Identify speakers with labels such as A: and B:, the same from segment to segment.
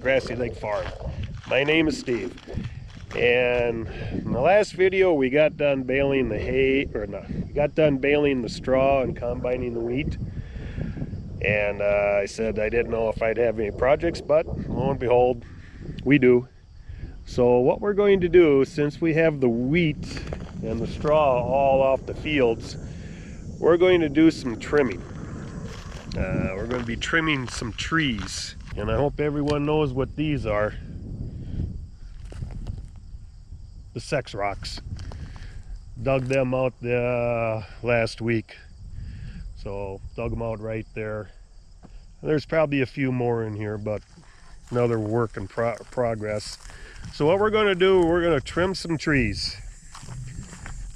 A: Grassy Lake Farm. My name is Steve, and in the last video we got done baling the hay, or no, we got done baling the straw and combining the wheat. And I said I didn't know if I'd have any projects, but lo and behold, we do. So what we're going to do, since we have the wheat and the straw all off the fields, we're going to do some trimming. We're going to be trimming some trees, and I hope everyone knows what these are. The sex rocks. Dug them out last week, so dug them out right there. There's probably a few more in here, but another work in progress. So what we're going to do, we're going to trim some trees.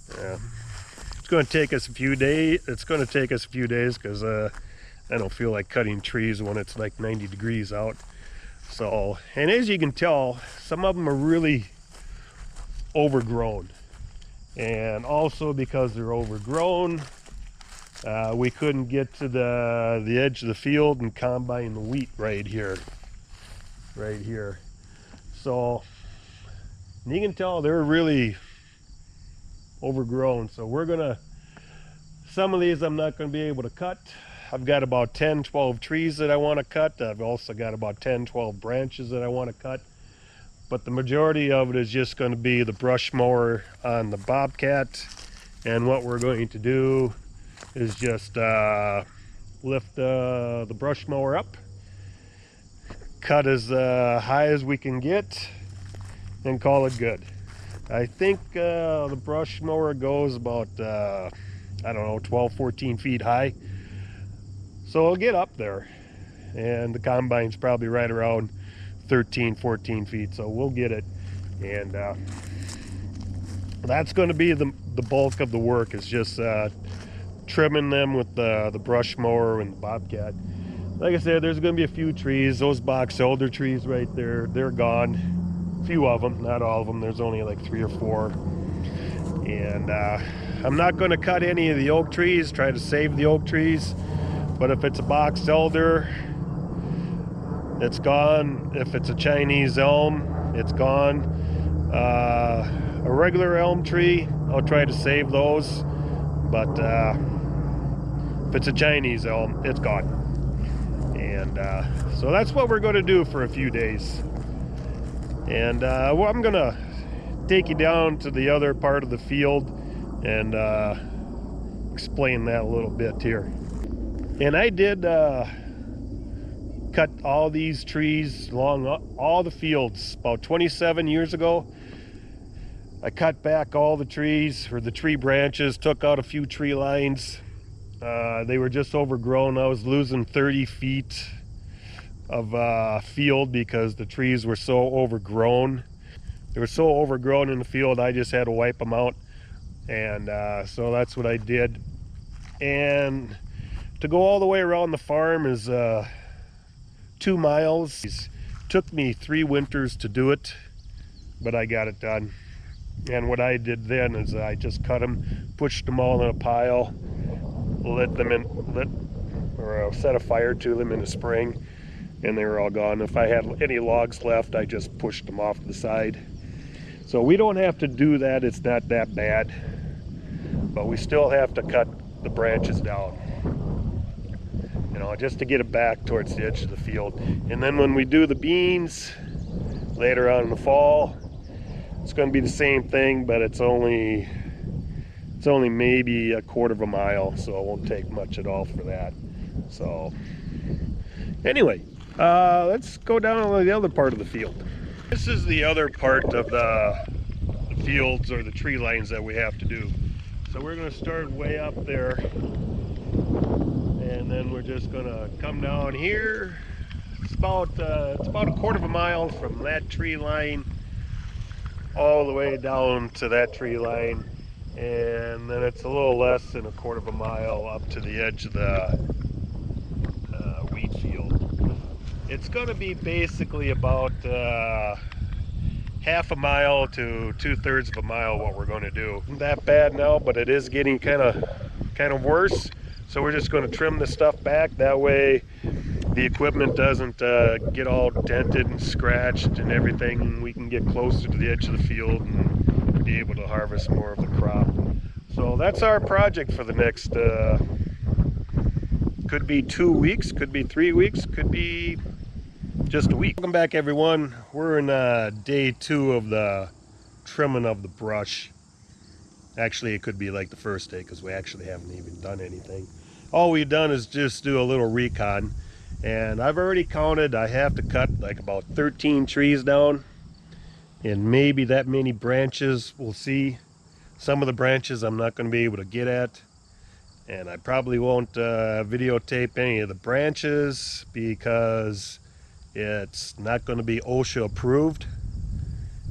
A: It's going to take us a few days. It's going to take us a few days because I don't feel like cutting trees when it's like 90 degrees out. So, and as you can tell, some of them are really overgrown, and also because they're overgrown, we couldn't get to the edge of the field and combine the wheat right here. So you can tell they're really overgrown. So we're gonna, some of these I'm not going to be able to cut. I've got about 10-12 trees that I want to cut. I've also got about 10-12 branches that I want to cut, but the majority of it is just going to be the brush mower on the Bobcat. And what we're going to do is just lift the brush mower up, cut as high as we can get, and call it good. I think the brush mower goes about I don't know, 12-14 feet high, so it'll get up there, and the combine's probably right around 13-14 feet, so we'll get it. And that's going to be the bulk of the work, is just trimming them with the brush mower and the Bobcat. Like I said, there's going to be a few trees. Those box elder trees right there, they're gone. A few of them, not all of them. There's only like 3 or 4. And I'm not going to cut any of the oak trees, try to save the oak trees. But if it's a box elder, it's gone. If it's a Chinese elm, it's gone. A regular elm tree, I'll try to save those. But if it's a Chinese elm, it's gone. And so that's what we're going to do for a few days. And well, I'm going to take you down to the other part of the field and explain that a little bit here. And I did cut all these trees along all the fields about 27 years ago. I cut back all the trees, or the tree branches, took out a few tree lines. They were just overgrown. I was losing 30 feet of field because the trees were so overgrown. They were so overgrown in the field, I just had to wipe them out. And so that's what I did. And to go all the way around the farm is 2 miles. It took me 3 winters to do it, but I got it done. And what I did then is I just cut them, pushed them all in a pile, set a fire to them in the spring, and they were all gone. If I had any logs left, I just pushed them off to the side. So we don't have to do that. It's not that bad, but we still have to cut the branches down, you know, just to get it back towards the edge of the field. And then when we do the beans later on in the fall, it's going to be the same thing, but it's only maybe a quarter of a mile, so it won't take much at all for that. So anyway, let's go down to the other part of the field. This is the other part of the fields, or the tree lines, that we have to do. So we're going to start way up there, and then we're just going to come down here. It's about a quarter of a mile from that tree line all the way down to that tree line, and then it's a little less than a quarter of a mile up to the edge of the wheat field. It's going to be basically about half a mile to 2/3 of a mile what we're going to do. Not that bad now, but it is getting kind of worse. So we're just going to trim the stuff back. That way the equipment doesn't get all dented and scratched and everything, and we can get closer to the edge of the field and be able to harvest more of the crop. So that's our project for the next, could be 2 weeks, could be 3 weeks, could be just a week. Welcome back, everyone. We're in day 2 of the trimming of the brush. Actually, it could be like the first day because we actually haven't even done anything. All we've done is just do a little recon, and I've already counted. I have to cut like about 13 trees down, and maybe that many branches. We'll see. Some of the branches I'm not going to be able to get at, and I probably won't videotape any of the branches because it's not going to be OSHA approved.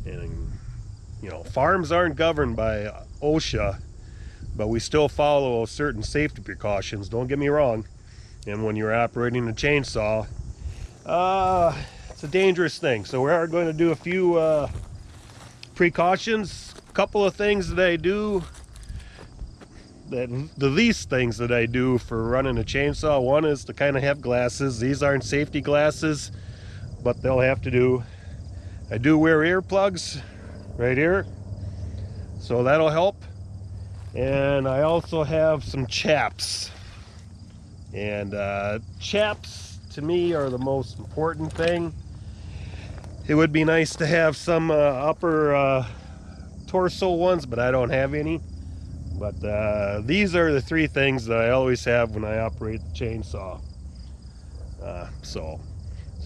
A: And you know, farms aren't governed by OSHA, but we still follow certain safety precautions, don't get me wrong. And when you're operating a chainsaw, it's a dangerous thing. So we are going to do a few precautions. A couple of things that I do, that the least things that I do for running a chainsaw. One is to kind of have glasses. These aren't safety glasses, but they'll have to do. I do wear earplugs right here, so that'll help. And I also have some chaps. And chaps to me are the most important thing. It would be nice to have some upper torso ones, but I don't have any. But these are the 3 things that I always have when I operate the chainsaw. So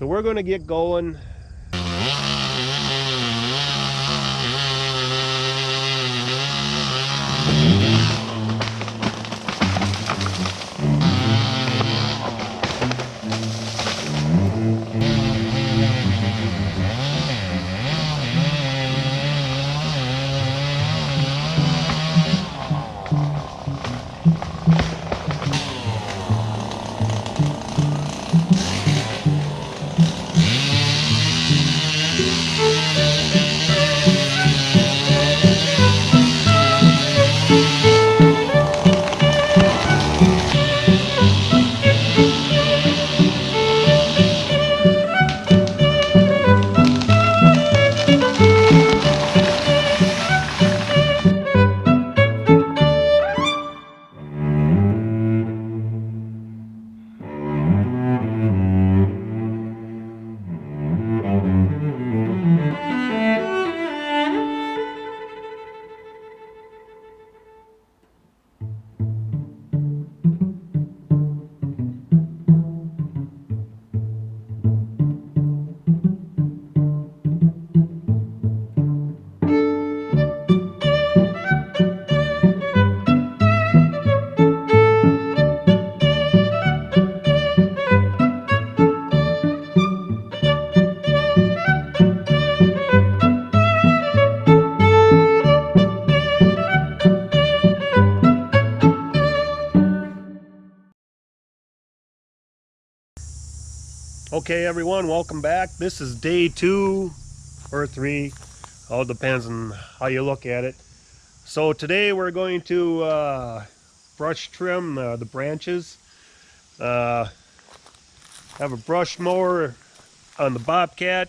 A: we're going to get going. Okay, everyone, welcome back. This is day 2 or 3. All depends on how you look at it. So today we're going to brush trim the branches. Have a brush mower on the Bobcat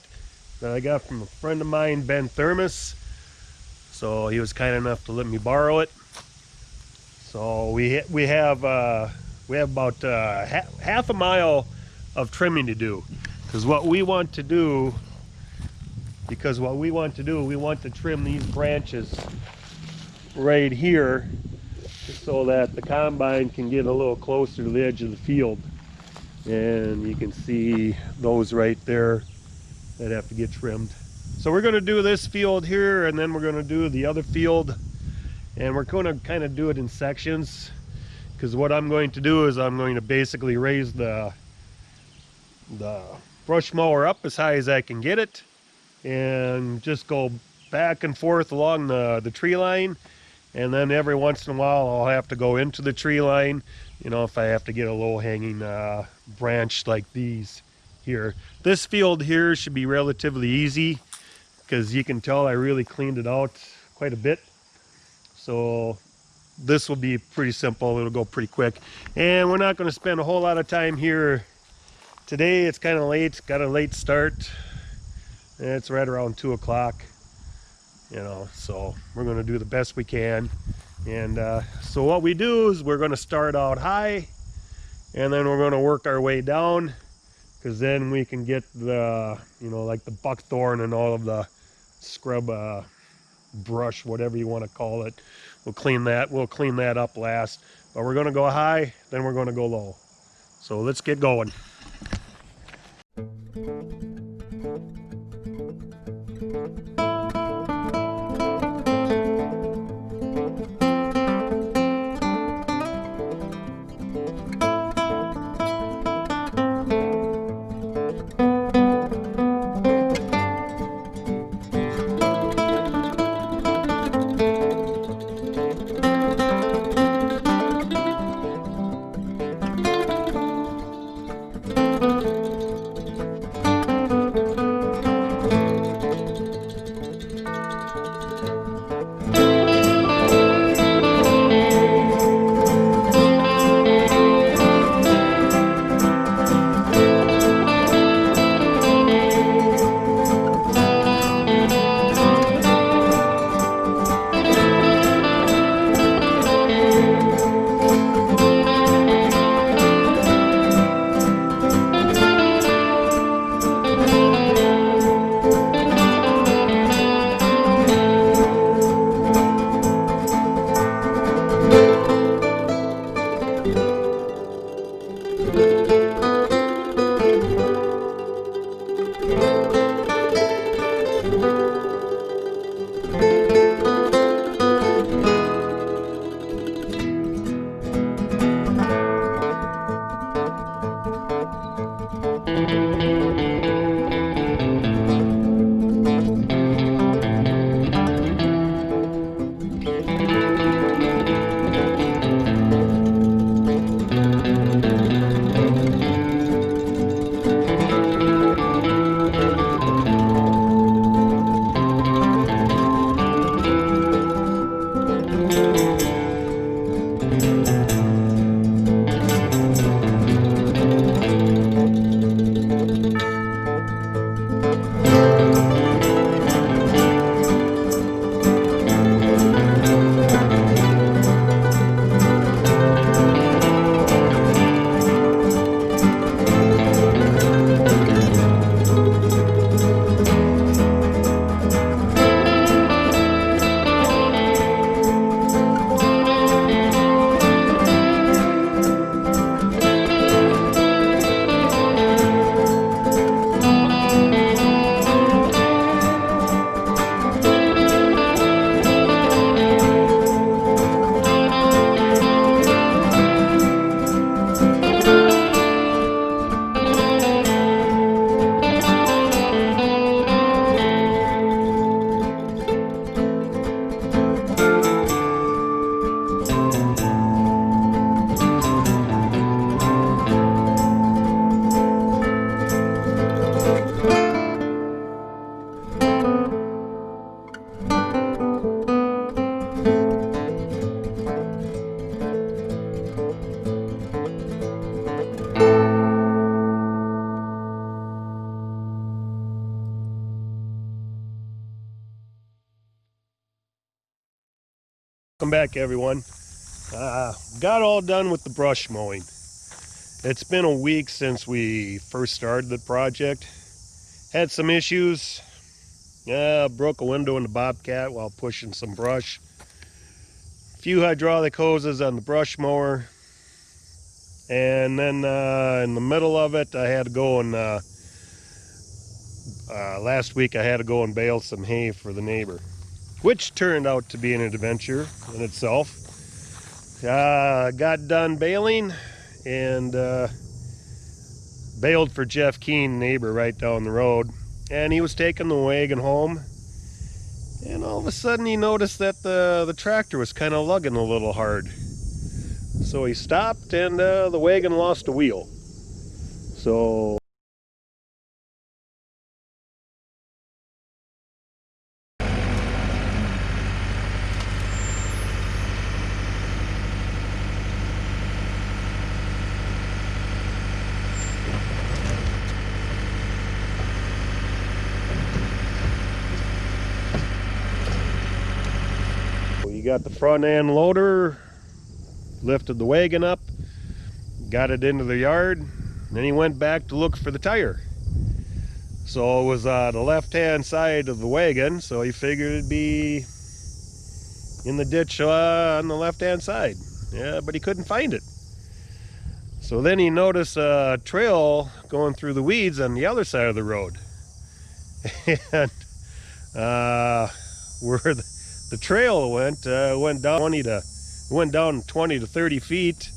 A: that I got from a friend of mine, Ben Thermos. So he was kind enough to let me borrow it. So we have about half a mile of trimming to do, because what we want to do, we want to trim these branches right here so that the combine can get a little closer to the edge of the field. And you can see those right there that have to get trimmed. So we're going to do this field here, and then we're going to do the other field, and we're going to kind of do it in sections, because what I'm going to do is I'm going to basically raise the brush mower up as high as I can get it and just go back and forth along the tree line. And then every once in a while I'll have to go into the tree line, you know, if I have to get a low hanging branch like these here. This field here should be relatively easy because you can tell I really cleaned it out quite a bit. So this will be pretty simple. It'll go pretty quick. And we're not going to spend a whole lot of time here Today it's kind of late, got a late start. It's right around 2 o'clock, so we're going to do the best we can. And so what we do is we're going to start out high, and then we're going to work our way down, because then we can get the, like the buckthorn and all of the scrub brush, whatever you want to call it. We'll clean that up last. But we're going to go high, then we're going to go low. So let's get going. Welcome back, everyone. Got all done with the brush mowing. It's been a week since we first started the project. Had some issues. Broke a window in the Bobcat while pushing some brush. A few hydraulic hoses on the brush mower. And then in the middle of it, I had to go and last week I had to go and bale some hay for the neighbor, which turned out to be an adventure in itself. Got done baling and baled for Jeff Keene, neighbor right down the road, and he was taking the wagon home, and all of a sudden he noticed that the tractor was kind of lugging a little hard. So he stopped, and the wagon lost a wheel. So he got the front end loader, lifted the wagon up, got it into the yard, then he went back to look for the tire. So it was the left-hand side of the wagon, so he figured it'd be in the ditch on the left-hand side. Yeah, but he couldn't find it. So then he noticed a trail going through the weeds on the other side of the road. And where the trail went down 20 to 30 feet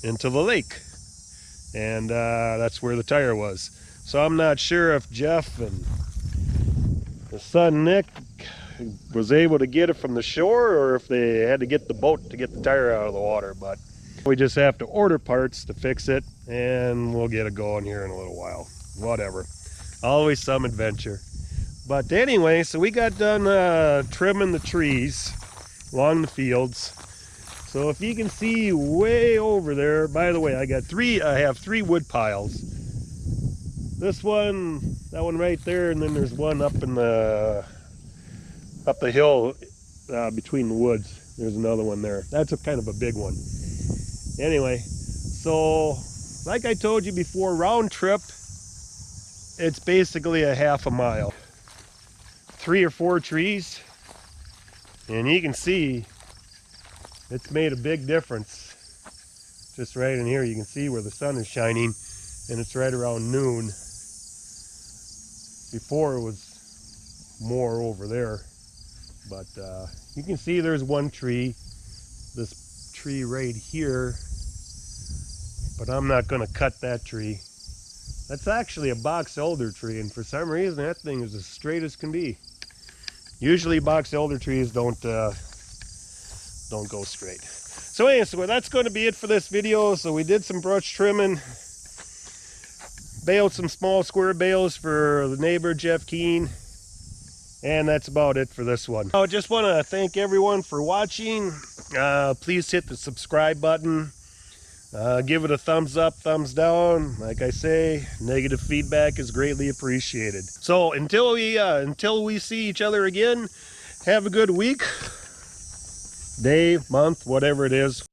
A: into the lake. And that's where the tire was. So I'm not sure if Jeff and his son Nick was able to get it from the shore, or if they had to get the boat to get the tire out of the water. But we just have to order parts to fix it, and we'll get it going here in a little while. Whatever. Always some adventure. But anyway, so we got done trimming the trees along the fields. So if you can see way over there, by the way, I have three wood piles. This one, that one right there, and then there's one up the hill between the woods. There's another one there. That's kind of a big one. Anyway, so like I told you before, round trip, it's basically a half a mile. 3 or 4 trees, and you can see it's made a big difference. Just right in here, you can see where the sun is shining, and it's right around noon. Before it was more over there, but you can see there's one tree, this tree right here, but I'm not going to cut that tree. That's actually a box elder tree, and for some reason that thing is as straight as can be. Usually box elder trees don't go straight. So anyway, so that's going to be it for this video. So we did some brush trimming, baled some small square bales for the neighbor Jeff Keene, and that's about it for this one. I just want to thank everyone for watching. Please hit the subscribe button. Give it a thumbs up, thumbs down. Like I say, negative feedback is greatly appreciated. So until we see each other again, have a good week, day, month, whatever it is.